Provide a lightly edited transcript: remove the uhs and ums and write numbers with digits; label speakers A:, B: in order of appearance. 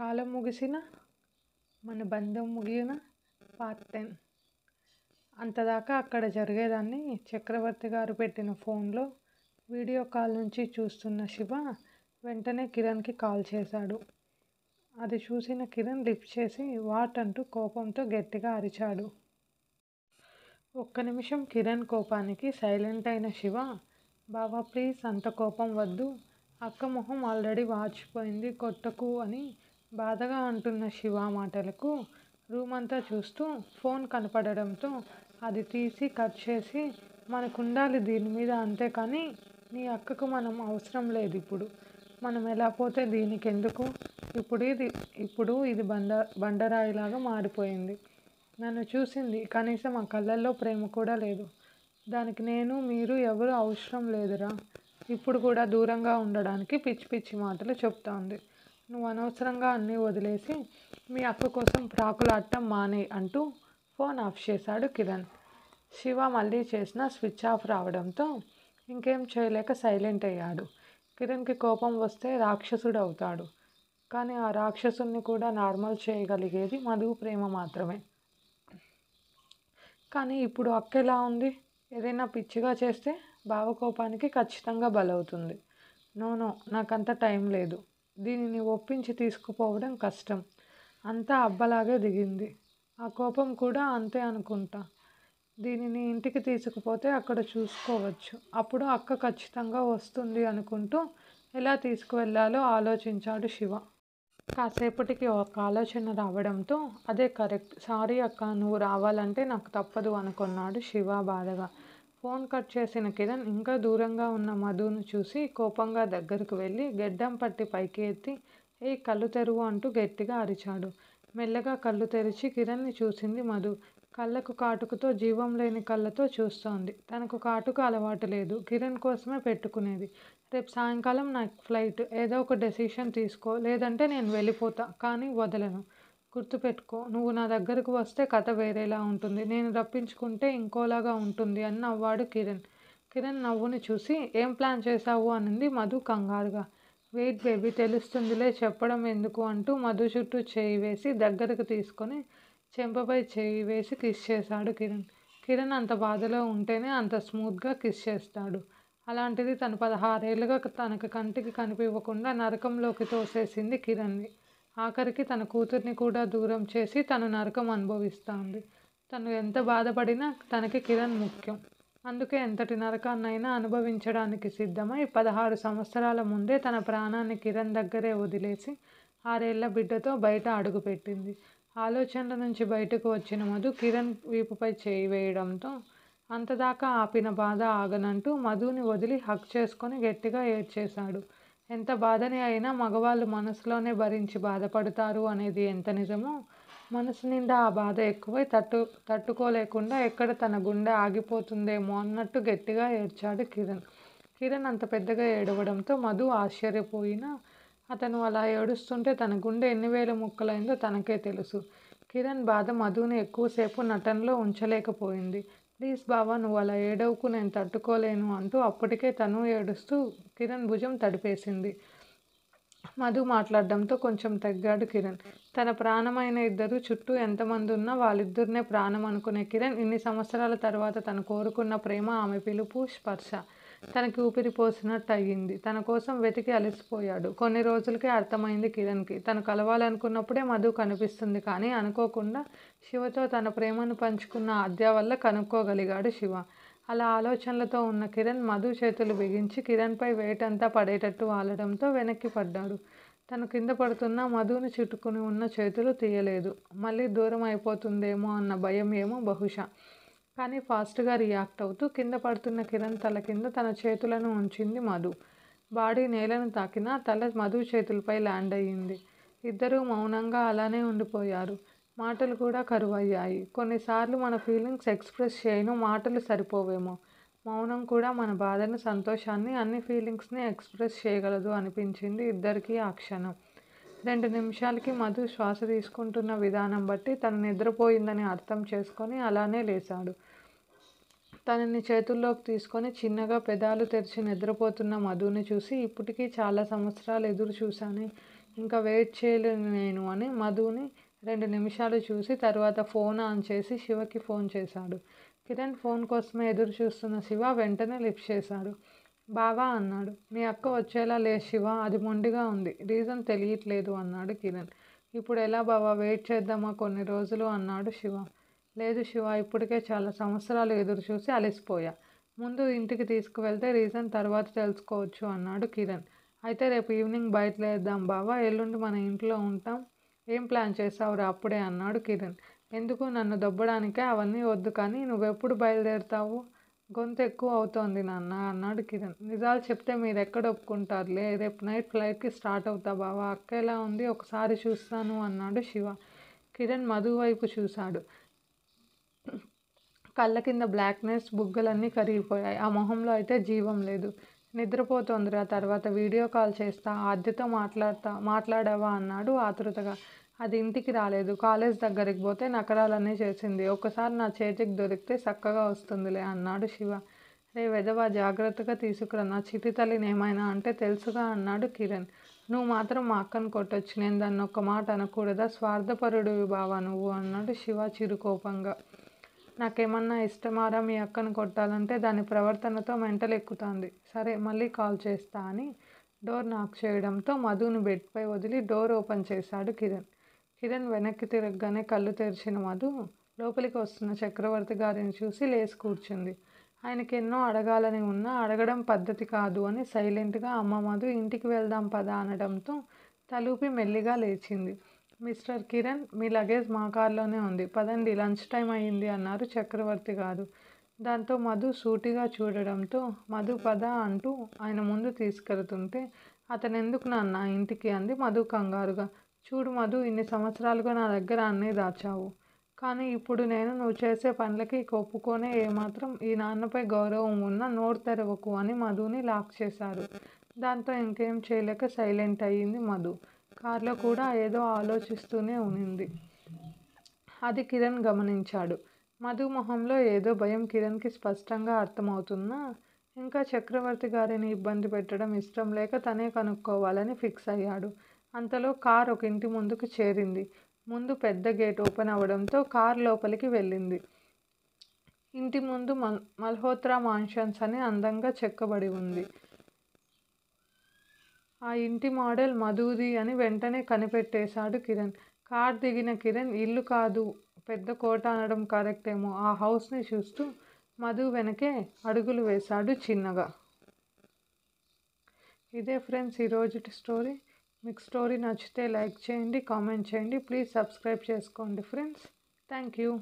A: కాలం ముగిసిన మన బంధం ముగియన పార్ట్ 10. అంతదాకా అక్కడ జరిగేదాన్ని చక్రవర్తి గారు పెట్టిన ఫోన్లో వీడియో కాల్ నుంచి చూస్తున్న శివ వెంటనే కిరణ్కి కాల్ చేశాడు. అది చూసిన కిరణ్ లిఫ్ట్ చేసి వాట్ అంటూ కోపంతో గట్టిగా అరిచాడు. ఒక్క నిమిషం కిరణ్ కోపానికి సైలెంట్ అయిన శివ, బావా ప్లీజ్ అంత కోపం వద్దు, అక్క మొహం ఆల్రెడీ వాచిపోయింది, కొట్టకు అని బాధగా అంటున్న శివ మాటలకు రూమ్ అంతా చూస్తూ ఫోన్ కనపడడంతో అది తీసి కట్ చేసి మనకుండాలి దీని మీద, అంతేకాని నీ అక్కకు మనం అవసరం లేదు, ఇప్పుడు మనం ఎలా పోతే దీనికి ఎందుకు, ఇప్పుడు ఇది బండరాయిలాగా మారిపోయింది, నన్ను చూసింది కనీసం ఆ కళ్ళల్లో ప్రేమ కూడా లేదు, దానికి నేను మీరు ఎవరు అవసరం లేదురా, ఇప్పుడు కూడా దూరంగా ఉండడానికి పిచ్చి పిచ్చి మాటలు చెప్తోంది, నువ్వు అనవసరంగా అన్నీ వదిలేసి మీ అక్క కోసం ప్రాకులాడటం మానే అంటూ ఫోన్ ఆఫ్ చేశాడు కిరణ్. శివ మళ్ళీ చేసిన స్విచ్ ఆఫ్ రావడంతో ఇంకేం చేయలేక సైలెంట్ అయ్యాడు. కిరణ్కి కోపం వస్తే రాక్షసుడు అవుతాడు, కానీ ఆ రాక్షసుని కూడా నార్మల్ చేయగలిగేది మధు ప్రేమ మాత్రమే. కానీ ఇప్పుడు అక్క ఎలా ఉంది, ఏదైనా పిచ్చిగా చేస్తే బావ కోపానికి ఖచ్చితంగా బలవుతుంది. నో నాకంత టైం లేదు, దీనిని ఒప్పించి తీసుకుపోవడం కష్టం, అంతా అబ్బలాగే దిగింది, ఆ కోపం కూడా అంతే అనుకుంటా, దీనిని ఇంటికి తీసుకుపోతే అక్కడ చూసుకోవచ్చు, అప్పుడు అక్క ఖచ్చితంగా వస్తుంది అనుకుంటూ ఎలా తీసుకువెళ్లాలో ఆలోచించాడు శివ. కాసేపటికి ఒక ఆలోచన రావడంతో అదే కరెక్ట్, సారీ అక్క, నువ్వు రావాలంటే నాకు తప్పదు అనుకున్నాడు శివ బాధగా. ఫోన్ కట్ చేసిన కిరణ్ ఇంకా దూరంగా ఉన్న మధును చూసి కోపంగా దగ్గరకు వెళ్ళి గెడ్డం పట్టి పైకి ఎత్తి ఏ కళ్ళు తెరువు అంటూ గట్టిగా అరిచాడు. మెల్లగా కళ్ళు తెరిచి కిరణ్ని చూసింది మధు. కళ్ళకు కాటుకతో జీవం లేని కళ్ళతో చూస్తోంది. తనకు కాటుక అలవాటు లేదు, కిరణ్ కోసమే పెట్టుకునేది. రేపు సాయంకాలం నాకు ఫ్లైట్, ఏదో ఒక డెసిషన్ తీసుకో, లేదంటే నేను వెళ్ళిపోతా, కానీ వదలను, గుర్తుపెట్టుకో, నువ్వు నా దగ్గరకు వస్తే కథ వేరేలా ఉంటుంది, నేను రప్పించుకుంటే ఇంకోలాగా ఉంటుంది అని నవ్వాడు కిరణ్. కిరణ్ నవ్వుని చూసి ఏం ప్లాన్ చేశావు అనింది మధు కంగారుగా. వెయిట్ బేబీ, తెలుస్తుందిలే, చెప్పడం ఎందుకు అంటూ మధు చుట్టూ చేయి వేసి దగ్గరకు తీసుకొని చెంపపై చేయి వేసి కిస్ చేశాడు కిరణ్. కిరణ్ అంత బాధలో ఉంటేనే అంత స్మూత్గా కిస్ చేస్తాడు, అలాంటిది తను 16 ఏళ్ళుగా తనకు కంటికి కనిపించకుండా నరకంలోకి తోసేసింది కిరణ్ని. ఆఖరికి తన కూతుర్ని కూడా దూరం చేసి తను నరకం అనుభవిస్తోంది. తను ఎంత బాధపడినా తనకి కిరణ్ ముఖ్యం, అందుకే ఎంతటి నరకాన్నైనా అనుభవించడానికి సిద్ధమై 16 సంవత్సరాల ముందే తన ప్రాణాన్ని కిరణ్ దగ్గరే వదిలేసి 6 ఏళ్ల బిడ్డతో బయట అడుగుపెట్టింది. ఆలోచనల నుంచి బయటకు వచ్చిన మధు కిరణ్ వీపుపై చేయి వేయడంతో అంతదాకా ఆపిన బాధ ఆగనంటూ మధుని వదిలి హక్ చేసుకొని గట్టిగా ఏడ్చేశాడు. ఎంత బాధని అయినా మగవాళ్ళు మనసులోనే భరించి బాధపడతారు అనేది ఎంత నిజమో, మనసు నిండా ఆ బాధ ఎక్కువై తట్టుకోలేకుండా ఎక్కడ తన గుండె ఆగిపోతుందేమో అన్నట్టు గట్టిగా ఏడ్చాడు కిరణ్. కిరణ్ అంత పెద్దగా ఏడవడంతో మధు ఆశ్చర్యపోయినా అతను అలా ఏడుస్తుంటే తన గుండె ఎన్ని వేల ముక్కలైందో తనకే తెలుసు. కిరణ్ బాధ మధుని ఎక్కువసేపు నటనలో ఉంచలేకపోయింది. ప్లీజ్ బావా, నువ్వు అలా ఏడవకు, నేను తట్టుకోలేను అంటూ అప్పటికే తను ఏడుస్తూ కిరణ్ భుజం తడిపేసింది. మధు మాట్లాడడంతో కొంచెం తగ్గాడు కిరణ్. తన ప్రాణమైన ఇద్దరు చుట్టూ ఎంతమంది ఉన్నా వాళ్ళిద్దరినే ప్రాణం అనుకునే కిరణ్ ఇన్ని సంవత్సరాల తర్వాత తను కోరుకున్న ప్రేమ, ఆమె పిలుపు, స్పర్శ తనకి ఊపిరి పోసినట్టు అయ్యింది. తన కోసం వెతికి అలసిపోయాడు. కొన్ని రోజులకే అర్థమైంది కిరణ్కి, తను కలవాలనుకున్నప్పుడే మధు కనిపిస్తుంది, కానీ అనుకోకుండా శివతో తన ప్రేమను పంచుకున్న ఆద్య వల్ల కనుక్కోగలిగాడు శివ. అలా ఆలోచనలతో ఉన్న కిరణ్ మధు చేతులు బిగించి కిరణ్పై వెయిట్ అంతా పడేటట్టు వాలడంతో వెనక్కి పడ్డాడు. తను కింద పడుతున్నా మధుని చుట్టుకుని ఉన్న చేతులు తీయలేదు. మళ్ళీ దూరం అయిపోతుందేమో అన్న భయం ఏమో బహుశా. కానీ ఫాస్ట్గా రియాక్ట్ అవుతూ కింద పడుతున్న కిరణ్ తల కింద తన చేతులను ఉంచింది మధు. బాడీ నేలను తాకినా తల మధు చేతులపై ల్యాండ్ అయ్యింది. ఇద్దరూ మౌనంగా అలానే ఉండిపోయారు. మాటలు కూడా కరువయ్యాయి. కొన్నిసార్లు మన ఫీలింగ్స్ ఎక్స్ప్రెస్ చేయను, మాటలు సరిపోవేమో, మౌనం కూడా మన బాధను, సంతోషాన్ని, అన్ని ఫీలింగ్స్ని ఎక్స్ప్రెస్ చేయగలదు అనిపించింది ఇద్దరికీ ఆ క్షణం. 2 నిమిషాలకి మధు శ్వాస తీసుకుంటున్న విధానం బట్టి తను నిద్రపోయిందని అర్థం చేసుకొని అలానే లేచాడు. తనని చేతుల్లోకి తీసుకొని చిన్నగా పెదాలు తెరిచి నిద్రపోతున్న మధుని చూసి, ఇప్పటికీ చాలా సంవత్సరాలు ఎదురు చూశానే, ఇంకా వెయిట్ చేయలేను నేను అని మధుని 2 నిమిషాలు చూసి తర్వాత ఫోన్ ఆన్ చేసి శివకి ఫోన్ చేశాడు. కిరణ్ ఫోన్ కోసమే ఎదురు చూస్తున్న శివ వెంటనే లిఫ్ట్ చేశాడు. బావా అన్నాడు. మీ అక్క వచ్చేలా లేదు శివ, అది మొండిగా ఉంది, రీజన్ తెలియట్లేదు అన్నాడు కిరణ్. ఇప్పుడు ఎలా బావా, వెయిట్ చేద్దామా కొన్ని రోజులు అన్నాడు శివ. లేదు శివ, ఇప్పటికే చాలా సంవత్సరాలు ఎదురు చూసి అలసిపోయా. ముందు ఇంటికి తీసుకువెళ్తే రీజన్ తర్వాత తెలుసుకోవచ్చు అన్నాడు కిరణ్. అయితే రేపు ఈవినింగ్ బయలుదేరదాం బావా, ఎల్లుండి మన ఇంట్లో ఉంటాం. ఏం ప్లాన్ చేసావురా అప్పుడే అన్నాడు కిరణ్. ఎందుకు, నన్ను దొబ్బడానికే? అవన్నీ వద్దు, కానీ నువ్వెప్పుడు బయలుదేరుతావు? గొంతు ఎక్కువ అవుతోంది నాన్న అన్నాడు కిరణ్. నిజాలు చెప్తే మీరు ఎక్కడ ఒప్పుకుంటారులే, రేపు నైట్ ఫ్లైట్కి స్టార్ట్ అవుతా బావా. అక్క ఎలా ఉంది, ఒకసారి చూస్తాను అన్నాడు శివ. కిరణ్ మధు వైపు చూశాడు. కళ్ళ కింద బ్లాక్నెస్, బుగ్గలన్నీ కరిగిపోయాయి. ఆ మొహంలో అయితే జీవం లేదు. నిద్రపోతోందిరా, తర్వాత వీడియో కాల్ చేస్తా, ఆద్యతో మాట్లాడావా అన్నాడు ఆతృతగా. అది ఇంటికి రాలేదు, కాలేజ్ దగ్గరికి పోతే నకరాలన్నీ చేసింది. ఒకసారి నా చేతికి దొరికితే చక్కగా వస్తుందిలే అన్నాడు శివ. రే వెధవా, జాగ్రత్తగా తీసుకురా, నా చిటి తల్లిని ఏమైనా అంటే తెలుసుగా అన్నాడు కిరణ్. నువ్వు మాత్రం మా అక్కను కొట్టొచ్చు, నేను దాన్ని ఒక్క మాట అనకూడదా? స్వార్థపరుడివి బావా నువ్వు అన్నాడు శివ చిరుకోపంగా. నాకేమన్నా ఇష్టమారా మీ అక్కను కొట్టాలంటే? దాని ప్రవర్తనతో మెంటల్ ఎక్కుతోంది. సరే మళ్ళీ కాల్ చేస్తా అని డోర్ నాక్ చేయడంతో మధుని బెడ్పై వదిలి డోర్ ఓపెన్ చేశాడు కిరణ్. కిరణ్ వెనక్కి తిరగగానే కళ్ళు తెరిచిన మధు లోపలికి వస్తున్న చక్రవర్తి గారిని చూసి లేచి కూర్చుంది. ఆయనకి ఎన్నో అడగాలని ఉన్నా అడగడం పద్ధతి కాదు అని సైలెంట్గా అమ్మ మధు ఇంటికి వెళ్దాం పదా అనడంతో తలూపి మెల్లిగా లేచింది. మిస్టర్ కిరణ్, మీ లగేజ్ మా కార్లోనే ఉంది, పదండి, లంచ్ టైం అయ్యింది అన్నారు చక్రవర్తి గారు. దాంతో మధు సూటిగా చూడడంతో మధు పద అంటూ ఆయన ముందు తీసుకెళ్తుంటే అతనెందుకు నాన్న ఇంటికి అంది మధు కంగారుగా. చూడు మధు, ఇన్ని సంవత్సరాలుగా నా దగ్గర అన్నీ దాచావు, కానీ ఇప్పుడు నేను నువ్వు చేసే పనులకి ఒప్పుకోనే. ఏమాత్రం ఈ నాన్నపై గౌరవం ఉన్నా నోరు తెరవకు అని మధుని లాక్ చేశారు. దాంతో ఇంకేం చేయలేక సైలెంట్ అయ్యింది మధు. కార్లో కూడా ఏదో ఆలోచిస్తూనే ఉనింది. అది కిరణ్ గమనించాడు. మధు మొహంలో ఏదో భయం కిరణ్కి స్పష్టంగా అర్థమవుతున్నా ఇంకా చక్రవర్తి గారిని ఇబ్బంది పెట్టడం ఇష్టం లేక తనే కనుక్కోవాలని ఫిక్స్ అయ్యాడు. అంతలో కార్ ఒక ఇంటి ముందుకు చేరింది. ముందు పెద్ద గేట్ ఓపెన్ అవడంతో కార్ లోపలికి వెళ్ళింది. ఇంటి ముందు మల్హోత్రా మాన్షన్స్ అని అందంగా చెక్కబడి ఉంది. ఆ ఇంటి మోడల్ మధుది అని వెంటనే కనిపెట్టేశాడు కిరణ్. కార్ దిగిన కిరణ్ ఇల్లు కాదు పెద్ద కోట అనడం కరెక్టేమో, ఆ హౌస్ని చూస్తూ మధు వెనకే అడుగులు వేశాడు చిన్నగా. ఇదే ఫ్రెండ్స్ ఈరోజుటి స్టోరీ. మీకు స్టోరీ నచ్చితే లైక్ చేయండి, కామెంట్ చేయండి, ప్లీజ్ సబ్స్క్రైబ్ చేసుకోండి ఫ్రెండ్స్. Thank you.